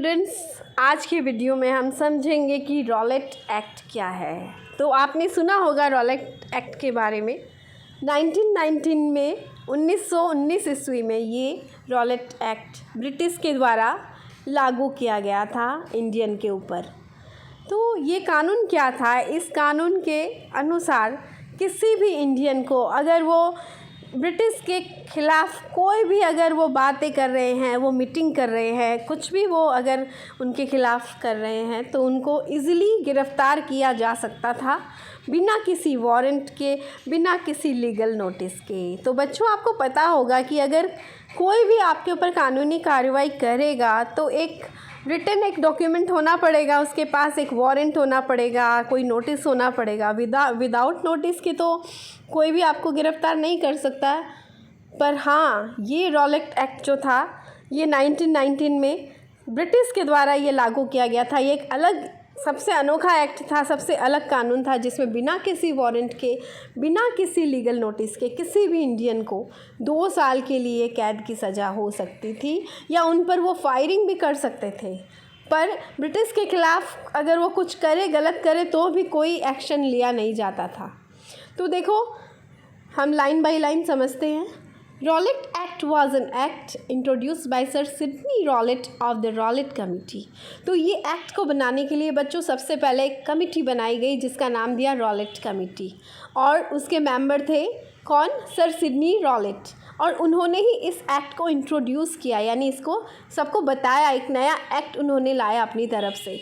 Students, आज की video में हम समझेंगे कि रॉलेट एक्ट क्या है। तो आपने सुना होगा रॉलेट एक्ट के बारे में। 1919 में 1919 ईस्वी में ये रॉलेट एक्ट ब्रिटिश के द्वारा लागू किया गया था इंडियन के ऊपर। तो ये कानून क्या था? इस कानून के अनुसार किसी भी इंडियन को अगर वो ब्रिटिश के ख़िलाफ़ कोई भी अगर वो बातें कर रहे हैं, वो मीटिंग कर रहे हैं, कुछ भी वो अगर उनके ख़िलाफ़ कर रहे हैं तो उनको इजीली गिरफ़्तार किया जा सकता था बिना किसी वारंट के, बिना किसी लीगल नोटिस के। तो बच्चों, आपको पता होगा कि अगर कोई भी आपके ऊपर कानूनी कार्रवाई करेगा तो एक रिटन एक डॉक्यूमेंट होना पड़ेगा, उसके पास एक वारंट होना पड़ेगा, कोई नोटिस होना पड़ेगा। विदाउट नोटिस के तो कोई भी आपको गिरफ़्तार नहीं कर सकता। पर हाँ, ये रॉलेट एक्ट जो था ये 1919 में ब्रिटिश के द्वारा ये लागू किया गया था। ये एक अलग, सबसे अनोखा एक्ट था, सबसे अलग कानून था जिसमें बिना किसी वारंट के, बिना किसी लीगल नोटिस के किसी भी इंडियन को 2 साल के लिए कैद की सज़ा हो सकती थी या उन पर वो फायरिंग भी कर सकते थे। पर ब्रिटिश के ख़िलाफ़ अगर वो कुछ करे, गलत करे, तो भी कोई एक्शन लिया नहीं जाता था। तो देखो, हम लाइन बाय लाइन समझते हैं। Rowlatt act was an act introduced by sir Sydney Rowlatt of the Rowlatt committee. तो ये एक्ट को बनाने के लिए बच्चों सबसे पहले एक कमेटी बनाई गई जिसका नाम दिया रॉलेट कमेटी, और उसके मेंबर थे कौन? Sir Sydney Rowlatt. और उन्होंने ही इस एक्ट को इंट्रोड्यूस किया, यानी इसको सबको बताया, एक नया एक्ट उन्होंने लाया अपनी तरफ से।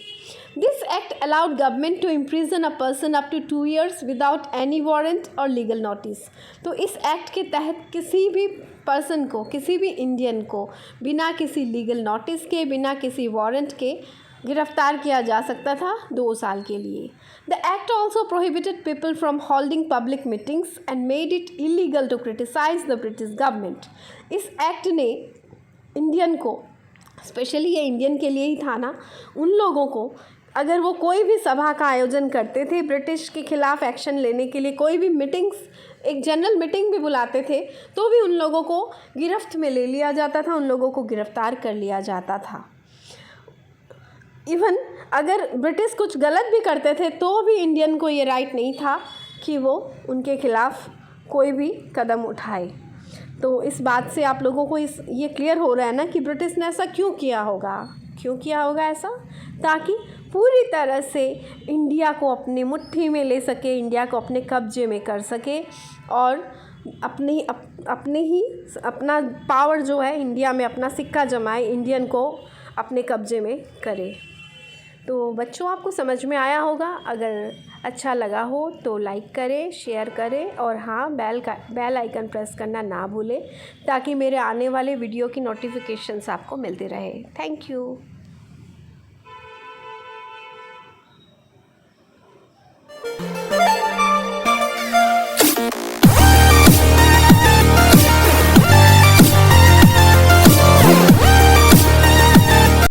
This act allowed government to imprison a person up to 2 years without any warrant और लीगल नोटिस। तो इस एक्ट के तहत किसी भी पर्सन को, किसी भी इंडियन को बिना किसी लीगल नोटिस के, बिना किसी वारंट के गिरफ्तार किया जा सकता था 2 साल के लिए। The act also prohibited people from holding public meetings and made it illegal to criticise the British government. इस एक्ट ने इंडियन को, स्पेशली ये इंडियन के लिए ही था ना, उन लोगों को अगर वो कोई भी सभा का आयोजन करते थे ब्रिटिश के ख़िलाफ़ एक्शन लेने के लिए, कोई भी मीटिंग्स, एक जनरल मीटिंग भी बुलाते थे, तो भी उन लोगों को गिरफ्त में ले लिया जाता था, उन लोगों को गिरफ़्तार कर लिया जाता था। इवन अगर ब्रिटिश कुछ गलत भी करते थे तो भी इंडियन को ये राइट नहीं था कि वो उनके ख़िलाफ़ कोई भी कदम उठाए। तो इस बात से आप लोगों को ये क्लियर हो रहा है ना कि ब्रिटिश ने ऐसा क्यों किया होगा ऐसा, ताकि पूरी तरह से इंडिया को अपनी मुट्ठी में ले सके, इंडिया को अपने कब्जे में कर सके और अपना पावर जो है इंडिया में, अपना सिक्का जमाए, इंडियन को अपने कब्जे में करे। तो बच्चों, आपको समझ में आया होगा। अगर अच्छा लगा हो तो लाइक करें, शेयर करें और हाँ, बेल आइकन प्रेस करना ना भूलें ताकि मेरे आने वाले वीडियो की नोटिफिकेशंस आपको मिलते रहे। Thank you.